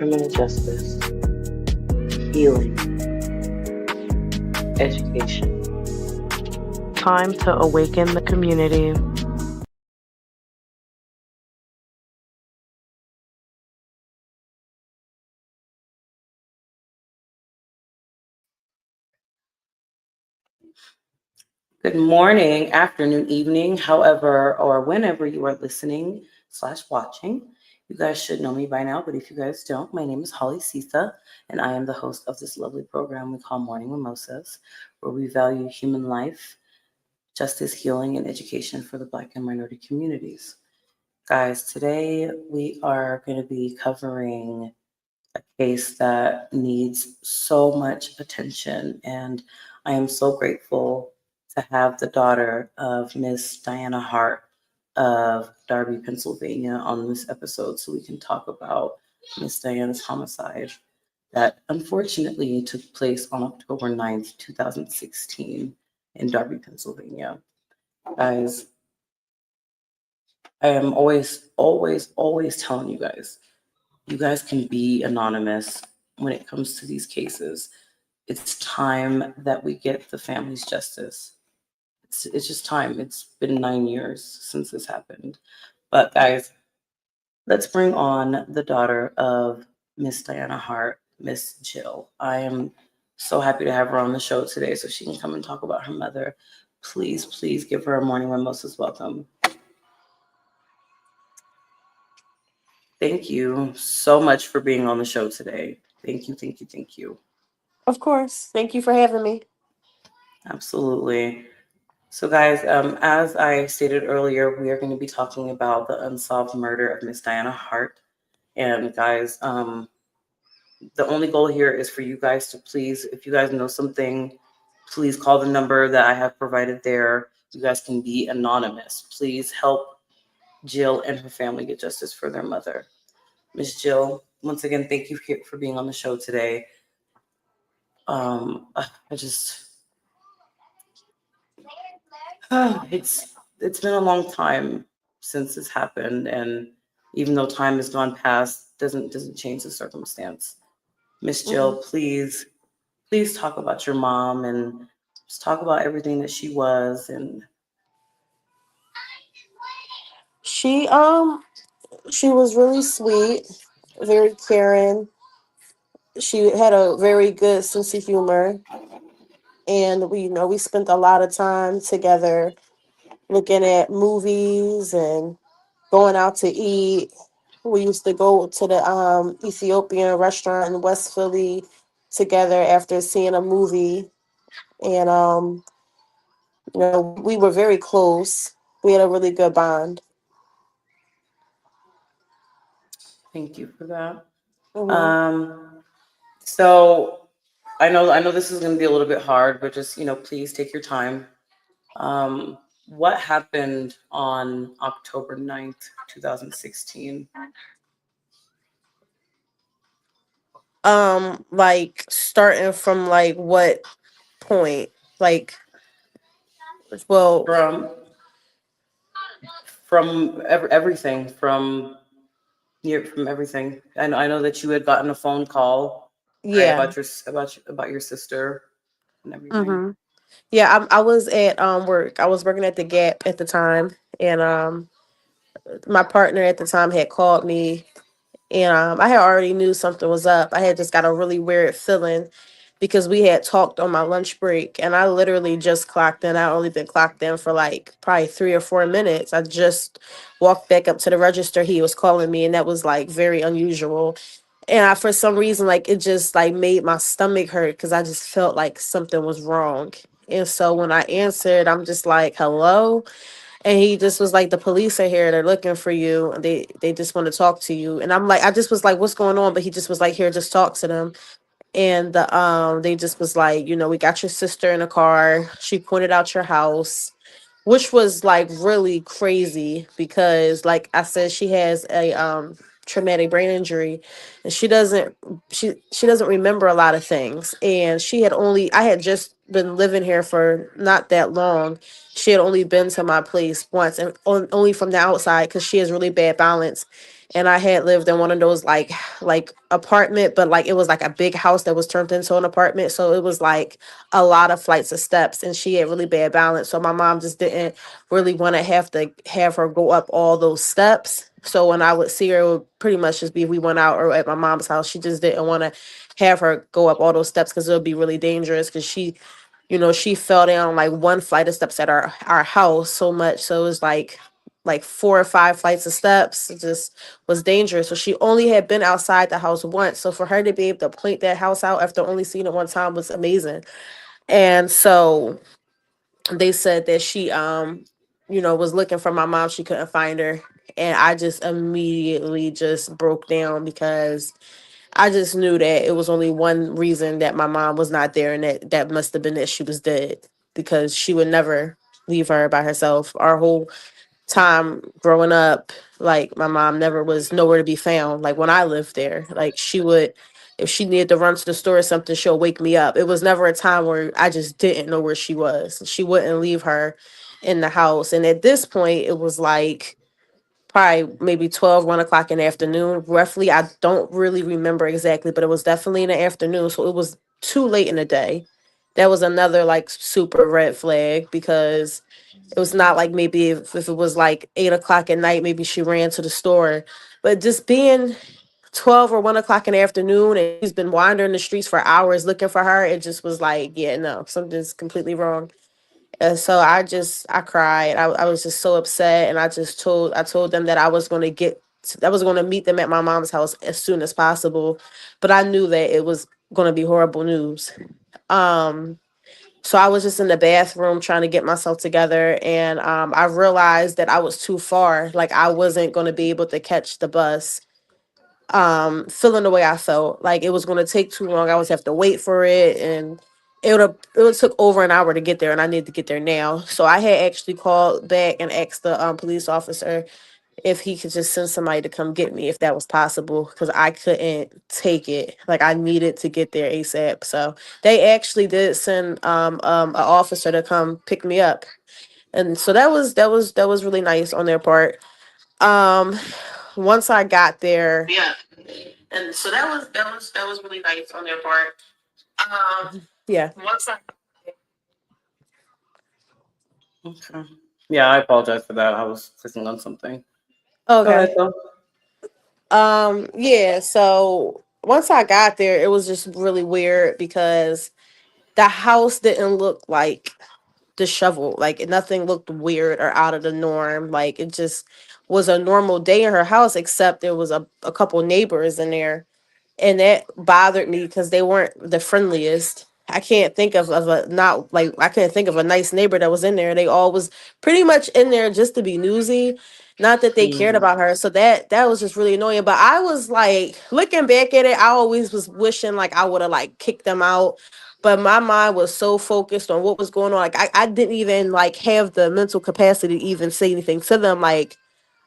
criminal justice, healing, education. Time to awaken the community. Good morning, afternoon, evening, however, or whenever you are listening/watching. You guys should know me by now, but if you guys don't, my name is Holly Sitha, and I am the host of this lovely program we call Morning Mimosas, where we value human life, justice, healing, and education for the Black and minority communities. Guys, today we are going to be covering a case that needs so much attention, and I am so grateful to have the daughter of Miss Diana Hart of Darby, Pennsylvania on this episode so we can talk about Miss Diana's homicide that unfortunately took place on October 9th, 2016 in Darby, Pennsylvania. Guys, I am always telling you guys can be anonymous when it comes to these cases. It's time that we get the families justice. It's just time. It's been 9 years since this happened. But guys, let's bring on the daughter of Miss Diana Hart, Miss Jill. I am so happy to have her on the show today so she can come and talk about her mother. Please give her a morning mimosas welcome. Thank you so much for being on the show today. Thank you. Of course. Thank you for having me. Absolutely. So, guys, as I stated earlier, we are going to be talking about the unsolved murder of Miss Diana Hart. And, guys, the only goal here is for you guys to please, if you guys know something, please call the number that I have provided there. You guys can be anonymous. Please help Jill and her family get justice for their mother. Miss Jill, once again, thank you for being on the show today. I just it's been a long time since this happened, and even though time has gone past, doesn't change the circumstance. Miss hmm Jill, please talk about your mom and just talk about everything that she was. And She she was really sweet, very caring. She had a very good sense of humor, and we spent a lot of time together looking at movies and going out to eat. We used to go to the Ethiopian restaurant in West Philly together after seeing a movie, and we were very close. We had a really good bond. thank you for that. hmm Um, so I know this is going to be a little bit hard, but just please take your time. What happened on October 9th, 2016? like starting from like what point? Like, well, From everything, from everything. I know that you had gotten a phone call, right, yeah. about your sister and everything. hmm Yeah, I was at work. I was working at the Gap at the time, and my partner at the time had called me, and I had already knew something was up. I had just got a really weird feeling because we had talked on my lunch break, and I literally just clocked in. I only been clocked in for like probably 3 or 4 minutes. I just walked back up to the register. He was calling me, and that was like very unusual. And for some reason, like it just like made my stomach hurt because I just felt like something was wrong. And so when I answered, I'm just like, "Hello," and he just was like, "The police are here. They're looking for you. And they just want to talk to you." And I'm like, I just was like, "What's going on?" But he just was like, "Here, just talk to them." And they just was like, "We got your sister in a car. She pointed out your house," which was like really crazy because like I said, she has a traumatic brain injury, and she doesn't remember a lot of things. And I had just been living here for not that long. She had only been to my place once, and only from the outside because she has really bad balance. and I had lived in one of those like apartment, but like it was like a big house that was turned into an apartment. So it was like a lot of flights of steps, and she had really bad balance. So my mom just didn't really want to have her go up all those steps. So when I would see her, it would pretty much just be if we went out or at my mom's house. She just didn't want to have her go up all those steps because it would be really dangerous. Because she fell down like one flight of steps at our house so much, so it was like 4 or 5 flights of steps. It just was dangerous. So she only had been outside the house once. So for her to be able to point that house out after only seeing it one time was amazing. And so they said that she was looking for my mom. She couldn't find her. And I just immediately just broke down because I just knew that it was only one reason that my mom was not there, and that must have been that she was dead, because she would never leave her by herself. Our whole time growing up, like my mom never was nowhere to be found. Like when I lived there, like she would, if she needed to run to the store or something, she'll wake me up. It was never a time where I just didn't know where she was. She wouldn't leave her in the house. And at this point, it was like probably maybe 1 o'clock in the afternoon, roughly. I don't really remember exactly, but it was definitely in the afternoon. So it was too late in the day. That was another like super red flag, because it was not like maybe if it was like 8 o'clock at night, maybe she ran to the store. But just being 12 or 1 o'clock in the afternoon and she's been wandering the streets for hours looking for her, it just was like, yeah, no, something's completely wrong. And so I cried. I was just so upset, and I told them that I was going to meet them at my mom's house as soon as possible, but I knew that it was going to be horrible news. Um, so I was just in the bathroom trying to get myself together, and I realized that I was too far. Like I wasn't going to be able to catch the bus. Feeling the way I felt, like it was going to take too long. I was have to wait for it, and it would took over an hour to get there, and I needed to get there now. So I had actually called back and asked the police officer if he could just send somebody to come get me, if that was possible, because I couldn't take it. Like I needed to get there ASAP. So they actually did send an officer to come pick me up, and so that was really nice on their part. Um, Once I got there, yeah, and so that was really nice on their part. Yeah. Once I Okay. Yeah, I apologize for that. I was clicking on something. Go ahead, Okay. though. Yeah, so once I got there, it was just really weird because the house didn't look like disheveled. Like nothing looked weird or out of the norm. Like it just was a normal day in her house, except there was a couple neighbors in there, and that bothered me because they weren't the friendliest. I can't think of a not like I couldn't think of a nice neighbor that was in there. They all was pretty much in there just to be newsy, not that they cared Mhm. about her. So that was just really annoying. But I was like looking back at it, I always was wishing like I would have like kicked them out. But my mind was so focused on what was going on. Like I didn't even like have the mental capacity to even say anything to them. Like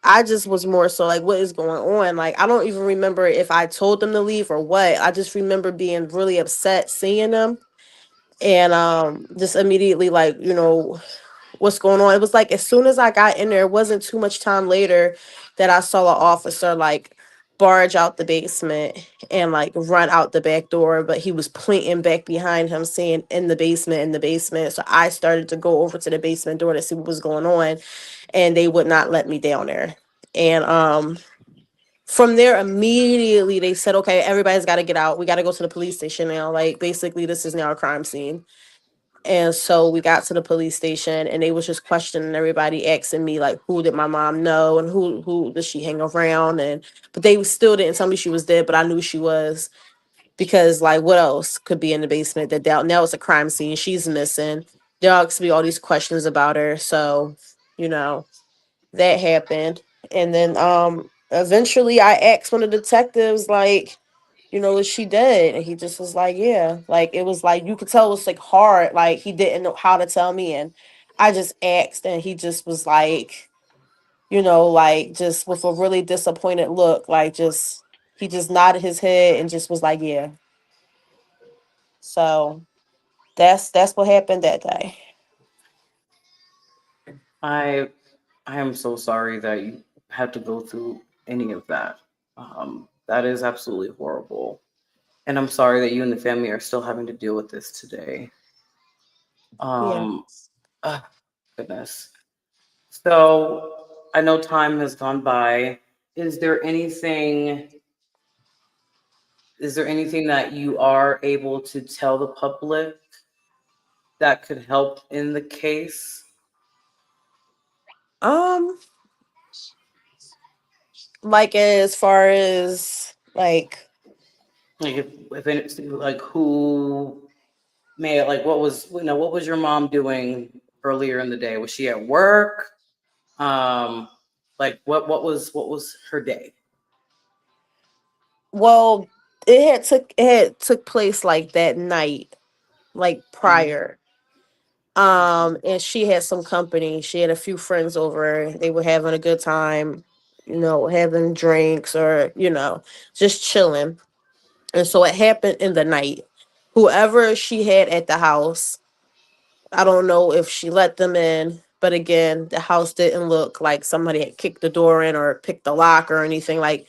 I just was more so like, what is going on? Like, I don't even remember if I told them to leave or what. I just remember being really upset seeing them, and just immediately like, what's going on. It was like as soon as I got in there, it wasn't too much time later that I saw an officer like barge out the basement and like run out the back door, but he was pointing back behind him saying in the basement, in the basement. So I started to go over to the basement door to see what was going on, and they would not let me down there. And from there immediately they said, okay, everybody's got to get out. We got to go to the police station now. Like basically this is now a crime scene. And so we got to the police station, and they was just questioning everybody, asking me like, who did my mom know and who does she hang around? And but they still didn't tell me she was dead, but I knew she was, because like what else could be in the basement that doubt? Now it's a crime scene. She's missing. There asked me all these questions about her. So, you know, that happened. And then eventually I asked one of the detectives, like, is she dead? And he just was like, yeah. Like it was like you could tell it was like hard, like he didn't know how to tell me. And I just asked, and he just was like, like just with a really disappointed look, like just he just nodded his head and just was like, yeah. So that's what happened that day. I I am so sorry that you had to go through any of that. That is absolutely horrible. And I'm sorry that you and the family are still having to deal with this today. Yeah. Um, ah, goodness. So I know time has gone by. Is there anything is there anything that you are able to tell the public that could help in the case? Um, like as far as like, Like if it's like who may like what was your mom doing earlier in the day? Was she at work? Um, like what was her day? well, it had took place like that night, like Mhm. prior. Okay. And she had some company. She had a few friends over. They were having a good time, having drinks or, just chilling. And so it happened in the night. Whoever she had at the house, I don't know if she let them in, but again, the house didn't look like somebody had kicked the door in or picked the lock or anything. Like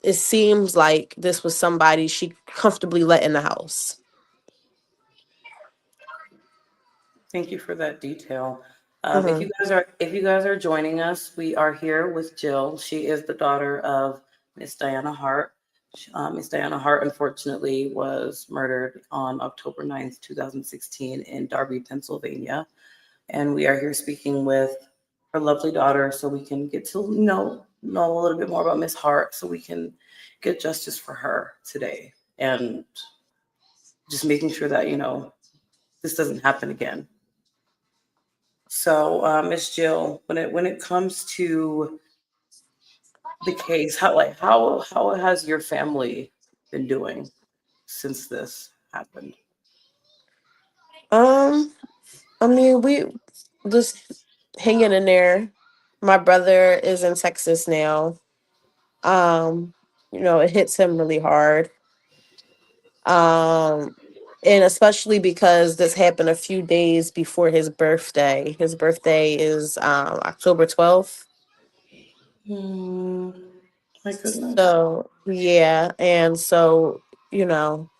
it seems like this was somebody she comfortably let in the house. Thank you for that detail. Hmm. If you guys are joining us, we are here with Jill. She is the daughter of Miss Diana Hart. Miss Diana Hart unfortunately was murdered on October 9th, 2016 in Darby, Pennsylvania. And we are here speaking with her lovely daughter so we can get to know a little bit more about Miss Hart so we can get justice for her today and just making sure that this doesn't happen again. So, Miss Jill, when it comes to the case, how has your family been doing since this happened? Um, I mean, we just hanging in there. My brother is in Texas now. Um, it hits him really hard. Um, and especially because this happened a few days before his birthday. His birthday is October 12th. Hmm, my goodness. So, yeah, and so, you know,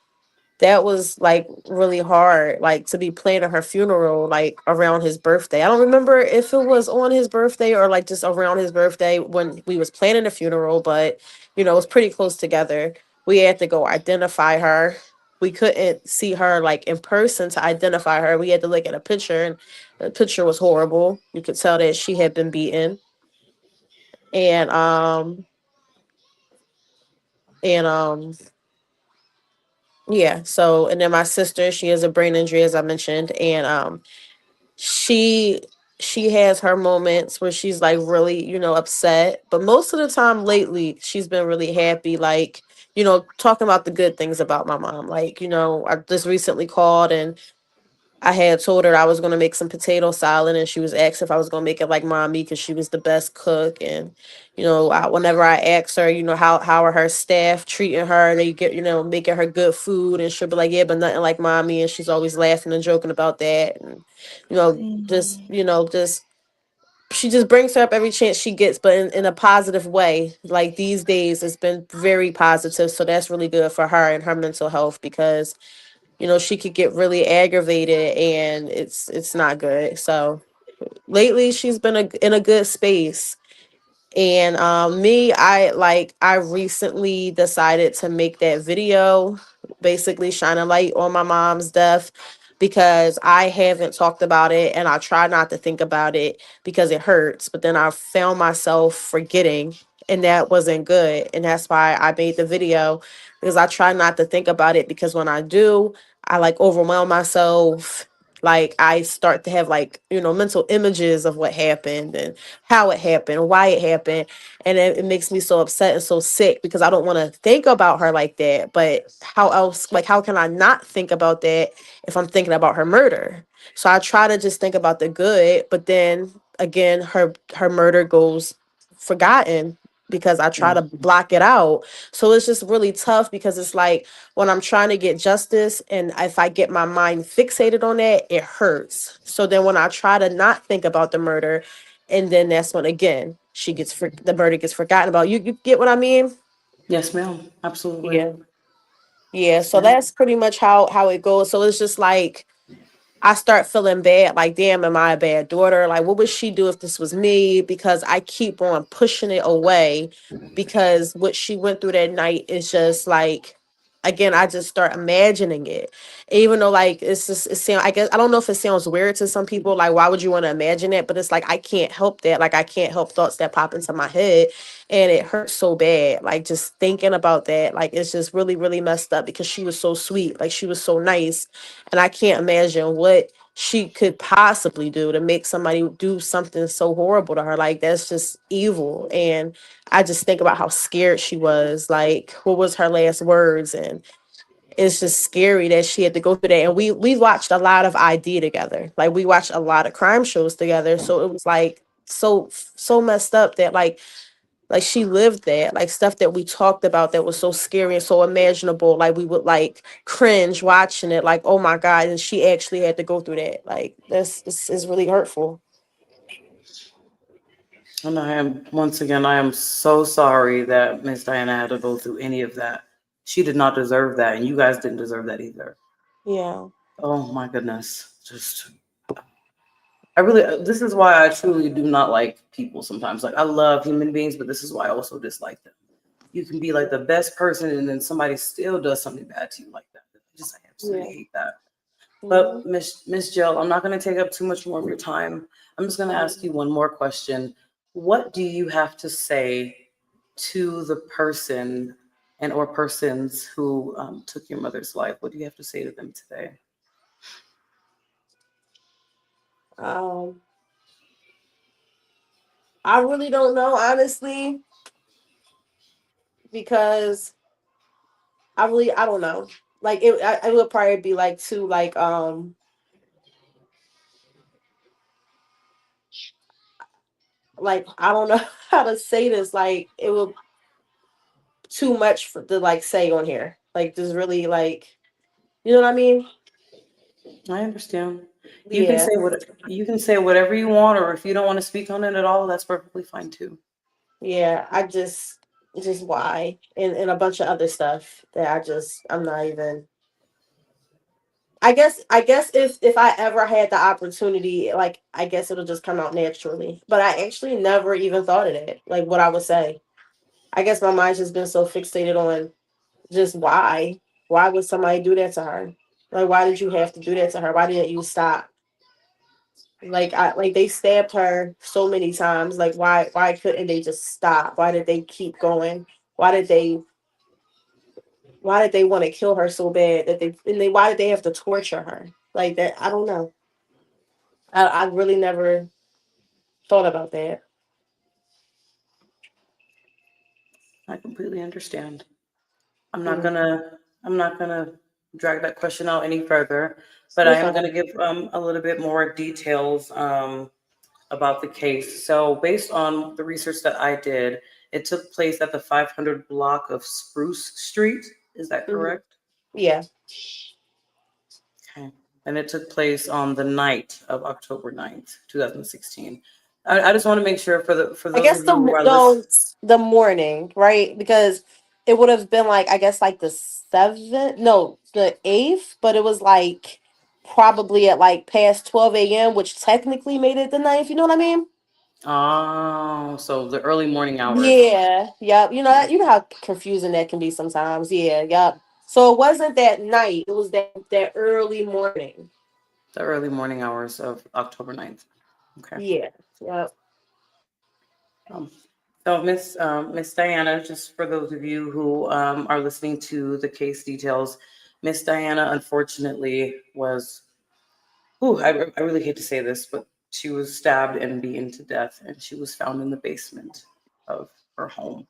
that was like really hard, like to be planning her funeral like around his birthday. I don't remember if it was on his birthday or like just around his birthday when we was planning the funeral, but it was pretty close together. We had to go identify her. We couldn't see her like in person to identify her. We had to look at a picture, and the picture was horrible. You could tell that she had been beaten. And and yeah, so and then my sister, she has a brain injury as I mentioned, and she she has her moments where she's like really upset, but most of the time lately she's been really happy, like talking about the good things about my mom. Like I just recently called and I had told her I was going to make some potato salad, and she was asked if I was going to make it like mommy because she was the best cook. And whenever I asked her, how are her staff treating her, they get making her good food, and she'll be like, yeah, but nothing like mommy. And she's always laughing and joking about that. And just Mhm. just she just brings her up every chance she gets, but in a positive way. Like these days, it's been very positive, so that's really good for her and her mental health because she could get really aggravated and it's not good. So lately she's been in a good space. And me, I recently decided to make that video, basically shine a light on my mom's death because I haven't talked about it and I try not to think about it because it hurts. But then I found myself forgetting, and that wasn't good. And that's why I made the video, because I try not to think about it, because when I do, I like overwhelm myself. Like I start to have like, mental images of what happened and how it happened, why it happened. And it makes me so upset and so sick because I don't want to think about her like that. But how else, like, how can I not think about that if I'm thinking about her murder? So I try to just think about the good, but then again, her murder goes forgotten because I try to Mhm. block it out. So it's just really tough because it's like when I'm trying to get justice and if I get my mind fixated on that, it hurts. So then when I try to not think about the murder, and then that's when again the murder gets forgotten about. You get what I mean? Yes, ma'am. Absolutely. Yeah. Yeah. Yes, So ma'am. that's pretty much how it goes. So it's just like I start feeling bad, like, damn, am I a bad daughter? Like, what would she do if this was me? Because I keep on pushing it away because what she went through that night is just like, again, I just start imagining it. Even though, like, it's just, it sounds, I guess, I don't know if it sounds weird to some people. Like, why would you want to imagine it? But it's like, I can't help that. Like, I can't help thoughts that pop into my head. And it hurts so bad. Like, just thinking about that, like, it's just really, really messed up because she was so sweet. Like, she was so nice, and I can't imagine what she could possibly do to make somebody do something so horrible to her. Like, that's just evil. And I just think about how scared she was. Like, what was her last words? And it's just scary that she had to go through that. And we watched a lot of ID together. Like, we watched a lot of crime shows together. So it was like so messed up that like she lived that, like stuff that we talked about that was so scary and so imaginable, like we would like cringe watching it, like, oh my god, and she actually had to go through that. Like, this is really hurtful. And I am, once again, I am so sorry that Miss Diana had to go through any of that. She did not deserve that, and you guys didn't deserve that either. Yeah. Oh my goodness. Just, I really, this is why I truly do not like people sometimes. Like, I love human beings, but this is why I also dislike them. You can be like the best person, and then somebody still does something bad to you like that. I absolutely Yeah. hate that. Mhm. But Miss Jill, I'm not going to take up too much more of your time. I'm just going to ask you one more question. What do you have to say to the person and or persons who took your mother's life? What do you have to say to them today? um I really don't know, honestly, because I don't know. Like, it would probably be like too, like I don't know how to say this. Like, it would too much for to like say on here. Like, just really, like, you know what I mean? I understand. Yeah. You can say whatever you want, or if you don't want to speak on it at all, that's perfectly fine too. Yeah. I just why, and a bunch of other stuff that I'm not even. I guess if I ever had the opportunity, like, I guess it'll just come out naturally. But I actually never even thought of that. Like, what I would say. I guess my mind's just been so fixated on just why. Why would somebody do that to her? Like, why did you have to do that to her? Why didn't you stop? Like, they stabbed her so many times. Like, why couldn't they just stop? Why did they keep going? Why did they why did they want to kill her so bad that they why did they have to torture her? Like that, I don't know. I really never thought about that. I completely understand. I'm not Hmm. gonna I'm not gonna drag that question out any further, but I You're am fine. gonna give a little bit more details about the case. So based on the research that I did, it took place at the 500 block of Spruce Street. Is that Hmm. correct? Yeah. Okay. And it took place on the night of October 9th, 2016. I just want to make sure for I those guess of you who are listening. the morning, right? Because it would have been like, I guess, like the seventh, no, the eighth, but it was like probably at like past 12 a.m., which technically made it the ninth. You know what I mean? Oh, so the early morning hours. Yeah. Yep. You know how confusing that can be sometimes. Yeah. Yep. So it wasn't that night. It was that early morning. The early morning hours of October 9th. Okay. Yeah. Yep. Um, so Miss Diana, just for those of you who are listening to the case details, Miss Diana unfortunately was. Ooh, I really hate to say this, but she was stabbed and beaten to death, and she was found in the basement of her home.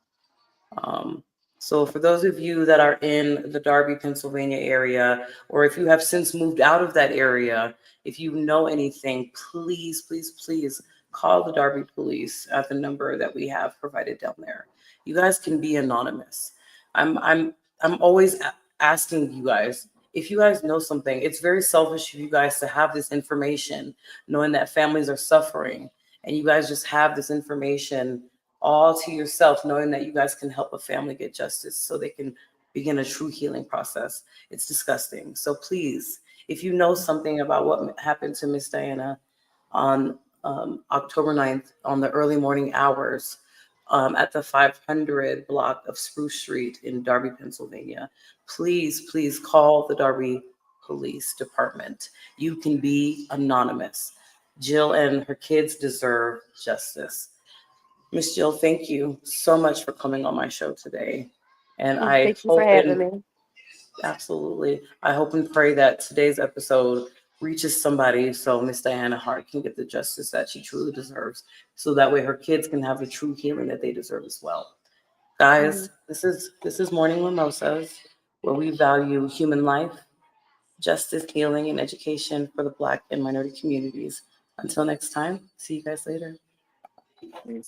Um, so, for those of you that are in the Darby, Pennsylvania area, or if you have since moved out of that area, if you know anything, please, please, please call the Darby Police at the number that we have provided down there. You guys can be anonymous. I'm I'm I'm always asking you guys if you guys know something. It's very selfish of you guys to have this information, knowing that families are suffering, and you guys just have this information all to yourself, knowing that you guys can help a family get justice so they can begin a true healing process. It's disgusting. So please, if you know something about what happened to Miss Diana on October 9th, on the early morning hours, at the 500 block of Spruce Street in Darby, Pennsylvania, please call the Darby Police Department. You can be anonymous. Jill and her kids deserve justice. Miss Jill, thank you so much for coming on my show today. And I Thank you for hope having and me. absolutely, I hope and pray that today's episode reaches somebody so Miss Diana Hart can get the justice that she truly deserves. So that way her kids can have the true healing that they deserve as well. Guys, this is Morning Mimosas, where we value human life, justice, healing, and education for the Black and minority communities. Until next time, see you guys later. Mhm.